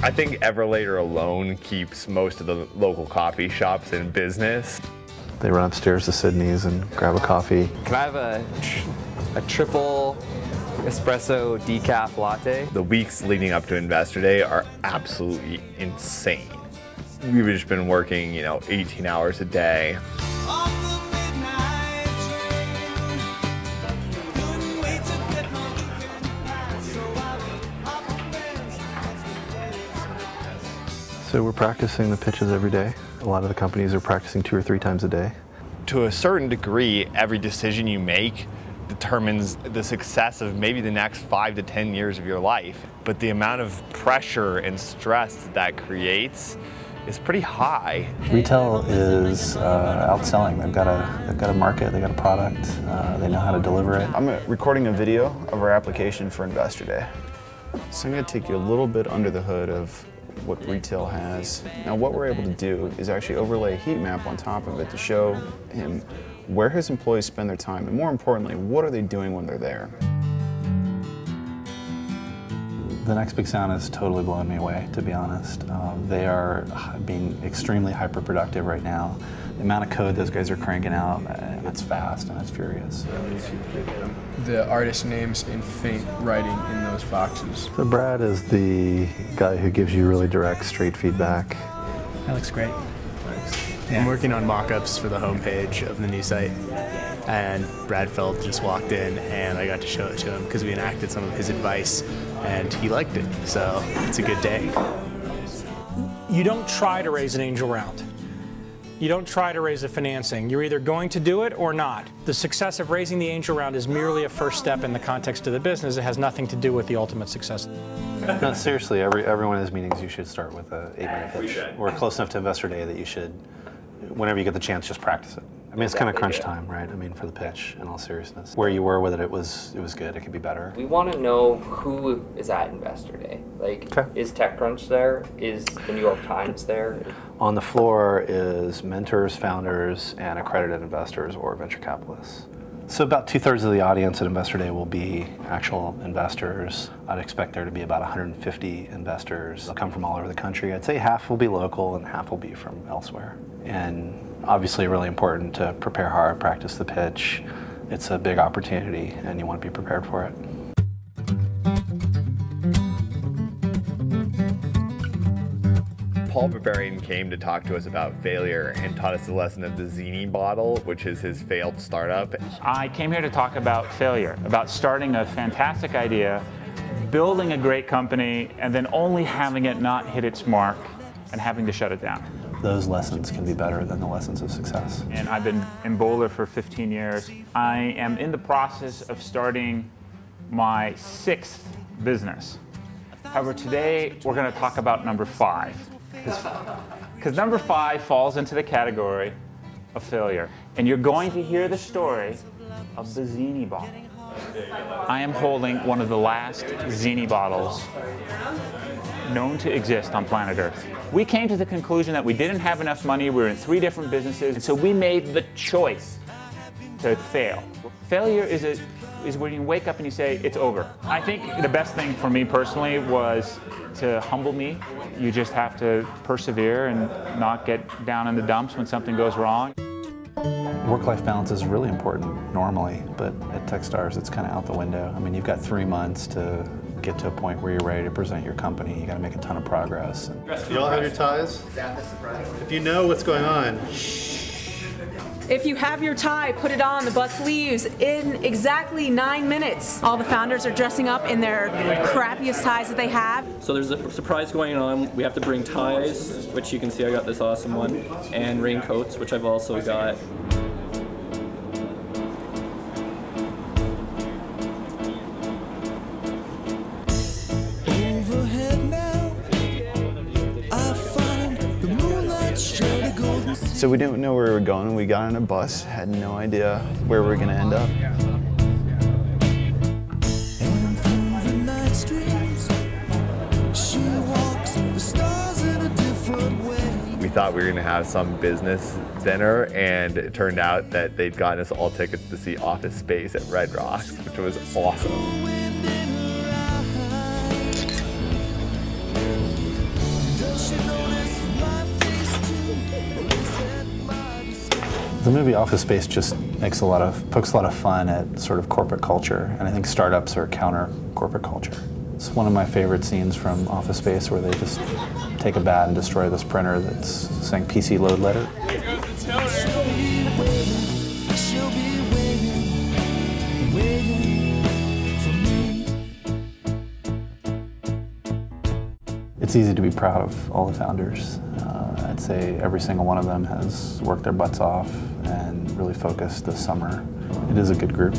I think Everlater alone keeps most of the local coffee shops in business. They run upstairs to Sydney's and grab a coffee. Can I have a triple espresso decaf latte? The weeks leading up to Investor Day are absolutely insane. We've just been working, 18 hours a day. So we're practicing the pitches every day. A lot of the companies are practicing 2 or 3 times a day. To a certain degree, every decision you make determines the success of maybe the next 5 to 10 years of your life. But the amount of pressure and stress that creates is pretty high. Retail is outselling. They've got a market, they've got a product, they know how to deliver it. I'm recording a video of our application for Investor Day. So I'm going to take you a little bit under the hood of what retail has. Now what we're able to do is actually overlay a heat map on top of it to show him where his employees spend their time, and more importantly, what are they doing when they're there. The Next Big Sound has totally blown me away, to be honest. They are being extremely hyper-productive right now. The amount of code those guys are cranking out, it's fast and it's furious. The artist names in faint writing in those boxes. So Brad is the guy who gives you really direct, straight feedback. That looks great. Yeah. I'm working on mock-ups for the homepage of the new site, and Brad Feld just walked in and I got to show it to him because we enacted some of his advice and he liked it, so it's a good day. You don't try to raise an angel round. You don't try to raise the financing. You're either going to do it or not. The success of raising the angel round is merely a first step in the context of the business. It has nothing to do with the ultimate success. No, seriously, every one of those meetings you should start with an 8-minute pitch. We're close enough to Investor Day that you should, whenever you get the chance, just practice it. I mean, it's kind of crunch time, right? I mean, for the pitch, in all seriousness. Where you were with it, it was good. It could be better. We want to know who is at Investor Day. Like, is TechCrunch there? Is the New York Times there? On the floor is mentors, founders, and accredited investors or venture capitalists. So about 2/3 of the audience at Investor Day will be actual investors. I'd expect there to be about 150 investors. They'll come from all over the country. I'd say half will be local and half will be from elsewhere. And obviously really important to prepare hard, practice the pitch. It's a big opportunity and you want to be prepared for it. Paul Barbarian came to talk to us about failure and taught us the lesson of the Zini bottle, which is his failed startup. I came here to talk about failure, about starting a fantastic idea, building a great company, and then only having it not hit its mark and having to shut it down. Those lessons can be better than the lessons of success. And I've been in Boulder for 15 years. I am in the process of starting my 6th business. However, today we're going to talk about number 5. Because number 5 falls into the category of failure. And you're going to hear the story of the Zini bottle. I am holding one of the last Zini bottles known to exist on planet Earth. We came to the conclusion that we didn't have enough money, we were in 3 different businesses, and so we made the choice to fail. Failure is when you wake up and you say, it's over. I think the best thing for me personally was to humble me. You just have to persevere and not get down in the dumps when something goes wrong. Work-life balance is really important normally, but at TechStars it's kind of out the window. I mean, you've got 3 months to get to a point where you're ready to present your company. You got to make a ton of progress. You all have your ties? If you know what's going on, if you have your tie, put it on. The bus leaves in exactly 9 minutes. All the founders are dressing up in their crappiest ties that they have. So there's a surprise going on. We have to bring ties, which you can see I got this awesome one, and raincoats, which I've also got. So we didn't know where we were going. We got on a bus, had no idea where we were going to end up. We thought we were going to have some business dinner, and it turned out that they'd gotten us all tickets to see Office Space at Red Rocks, which was awesome. The movie Office Space just pokes a lot of fun at sort of corporate culture, and I think startups are counter corporate culture. It's one of my favorite scenes from Office Space where they just take a bat and destroy this printer that's saying PC load letter. It's easy to be proud of all the founders. I'd say every single one of them has worked their butts off and really focused this summer. It is a good group.